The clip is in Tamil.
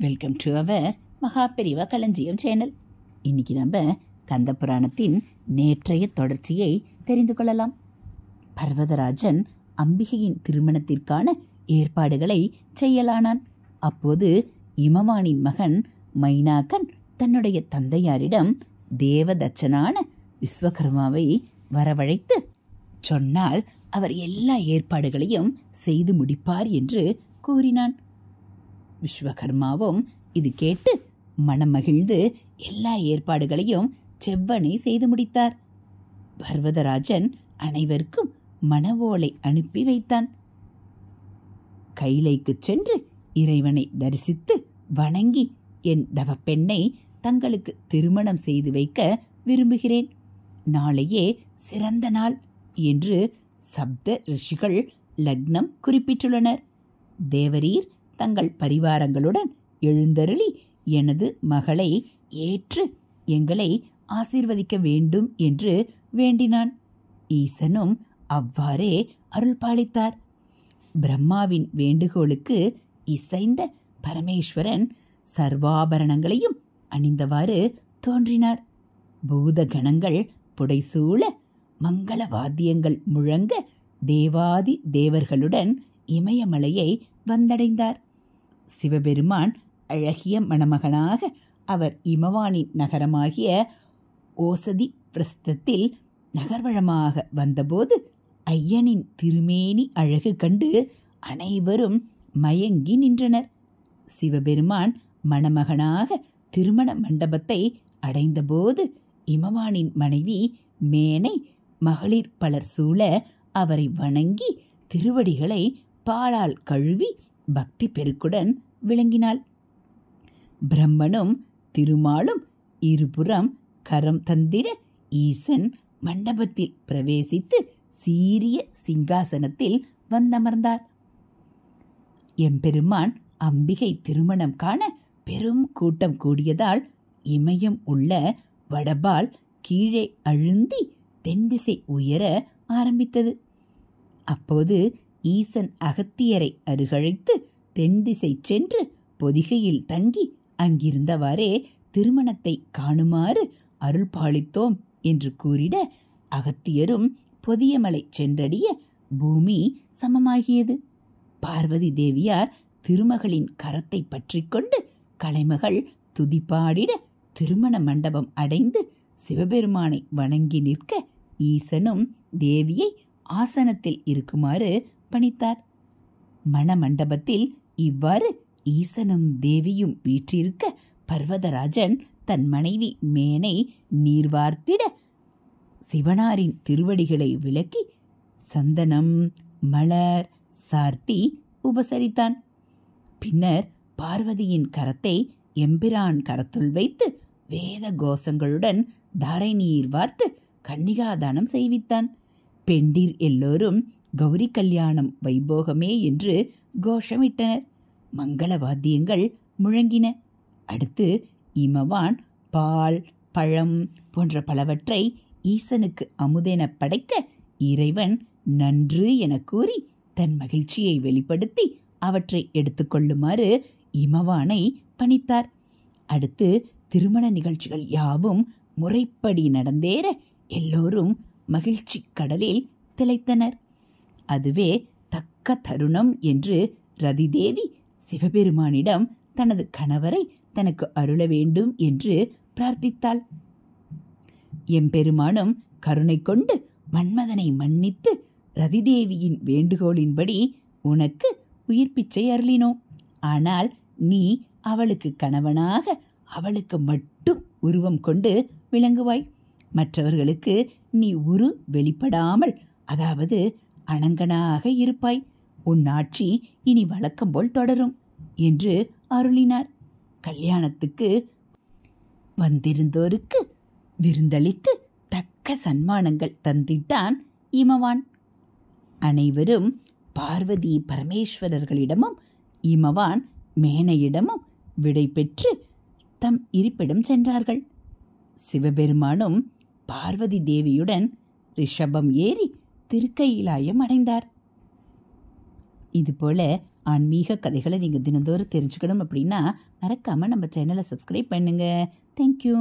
வெல்கம் டு அவர் மகாபெரிவா களஞ்சியம் சேனல். இன்னைக்கு நம்ம கந்த புராணத்தின் நேற்றைய தொடர்ச்சியை தெரிந்து கொள்ளலாம். பர்வதராஜன் அம்பிகையின் திருமணத்திற்கான ஏற்பாடுகளை செய்யலானான். அப்போது இமவானின் மகன் மைனாகன் தன்னுடைய தந்தையாரிடம் தேவதச்சனான விஸ்வகர்மாவை வரவழைத்து சொன்னால் அவர் எல்லா ஏற்பாடுகளையும் செய்து முடிப்பார் என்று கூறினான். விஸ்வகர்மாவும் இது கேட்டு மனமகிழ்ந்து எல்லா ஏற்பாடுகளையும் செவ்வனே செய்து முடித்தார். பர்வதராஜன் அனைவருக்கும் மணவோலை அனுப்பி வைத்தான். கைலைக்கு சென்று இறைவனை தரிசித்து வணங்கி என் தவப்பெண்ணை தங்களுக்கு திருமணம் செய்து வைக்க விரும்புகிறேன். நாளையே சிறந்த நாள் என்று சப்த ரிஷிகள் லக்னம் குறிப்பிட்டுள்ளனர். தேவரீர் தங்கள் பரிவாரங்களுடன் எழுந்தருளி எனது மகளை ஏற்று எங்களை ஆசீர்வதிக்க வேண்டும் என்று வேண்டினான். ஈசனும் அவ்வாறே அருள் பாலித்தார். பிரம்மாவின் வேண்டுகோளுக்கு இசைந்த பரமேஸ்வரன் சர்வாபரணங்களையும் அணிந்தவாறு தோன்றினார். பூதகணங்கள் புடைசூழ மங்கள வாத்தியங்கள் முழங்க தேவாதி தேவர்களுடன் இமயமலையை வந்தடைந்தார். சிவபெருமான் அழகிய மணமகனாக அவர் இமவானின் நகரமாகிய ஓசதி பிரஸ்தத்தில் நகர்வளமாக வந்தபோது ஐயனின் திருமேனி அழகு கண்டு அனைவரும் மயங்கி நின்றனர். சிவபெருமான் மணமகனாக திருமண மண்டபத்தை அடைந்தபோது இமவானின் மனைவி மேனை மகளிர் பலர் சூழ அவரை வணங்கி திருவடிகளை பாலால் கழுவி பக்தி பெருக்குடன் விளங்கினாள். பிரம்மனும் திருமாலும் இருபுறம் கரம் தந்திட ஈசன் மண்டபத்தில் பிரவேசித்து சீரிய சிங்காசனத்தில் வந்தமர்ந்தார். எம்பெருமான் அம்பிகை திருமணம் காண பெரும் கூட்டம் கூடியதால் இமயம் உள்ள வடபால் கீழே அழுந்தி தென்திசை உயர ஆரம்பித்தது. அப்போது ஈசன் அகத்தியரை அருகழைத்து தென்திசை சென்று பொதிகையில் தங்கி அங்கிருந்தவாறே திருமணத்தை காணுமாறு அருள் பாலித்தோம் என்று கூறிட அகத்தியரும் பொதியமலை சென்றடிய பூமி சமமாகியது. பார்வதி தேவியார் திருமகளின் கரத்தை பற்றி கொண்டு கலைமகள் துதிப்பாடிட திருமண மண்டபம் அடைந்து சிவபெருமானை வணங்கி நிற்க ஈசனும் தேவியை ஆசனத்தில் இருக்குமாறு பணித்தார். மணமண்டபத்தில் இவ்வாறு ஈசனும் தேவியும் வீற்றிருக்க பர்வதராஜன் தன் மனைவி மேனை நீர்வார்த்திட சிவனாரின் திருவடிகளை விளக்கி சந்தனம் மலர் சார்த்தி உபசரித்தான். பின்னர் பார்வதியின் கரத்தை எம்பிரான் கரத்துள் வைத்து வேத கோஷங்களுடன் தாரை நீர் வார்த்து கன்னிகாதானம் செய்வித்தான். பெண்டிர் எல்லோரும் கௌரி கல்யாணம் வைபோகமே என்று கோஷமிட்டனர். மங்கள வாத்தியங்கள் முழங்கின. அடுத்து இமவான் பால் பழம் போன்ற பலவற்றை ஈசனுக்கு அமுதென படைக்க இறைவன் நன்று என கூறி தன் மகிழ்ச்சியை வெளிப்படுத்தி அவற்றை எடுத்துக்கொள்ளுமாறு இமவானை பணித்தார். அடுத்து திருமண நிகழ்ச்சிகள் யாவும் முறைப்படி நடந்தேற எல்லோரும் மகிழ்ச்சி கடலில் திளைத்தனர். அதுவே தக்க தருணம் என்று ரதிதேவி சிவபெருமானிடம் தனது கணவரை தனக்கு அருள வேண்டும் என்று பிரார்த்தித்தாள். எம்பெருமானும் கருணை கொண்டு மன்மதனை மன்னித்து ரதிதேவியின் வேண்டுகோளின்படி உனக்கு உயிர் பிச்சை அருளினோம். ஆனால் நீ அவளுக்கு கணவனாக அவளுக்கு மட்டும் உருவம் கொண்டு விளங்குவாய். மற்றவர்களுக்கு நீ உரு வெளிப்படாமல், அதாவது அணங்கனாக இருப்பாய். உன் ஆட்சி இனி வழக்கம் போல் தொடரும் என்று அருளினார். கல்யாணத்துக்கு வந்திருந்தோருக்கு விருந்தளித்து தக்க சன்மானங்கள் தந்திட்டான் இமவான். அனைவரும் பார்வதி பரமேஸ்வரர்களிடமும் இமவான் மேனையிடமும் விடை பெற்று தம் இருப்பிடம் சென்றார்கள். சிவபெருமானும் பார்வதி தேவியுடன் ரிஷபம் ஏறி திருக்கையிலாயம் அடைந்தார். இதுபோல ஆன்மீக கதைகளை நீங்கள் தினந்தோறும் தெரிஞ்சுக்கணும் அப்படின்னா மறக்காமல் நம்ம சேனலை சப்ஸ்கிரைப் பண்ணுங்கள். தேங்க்யூ.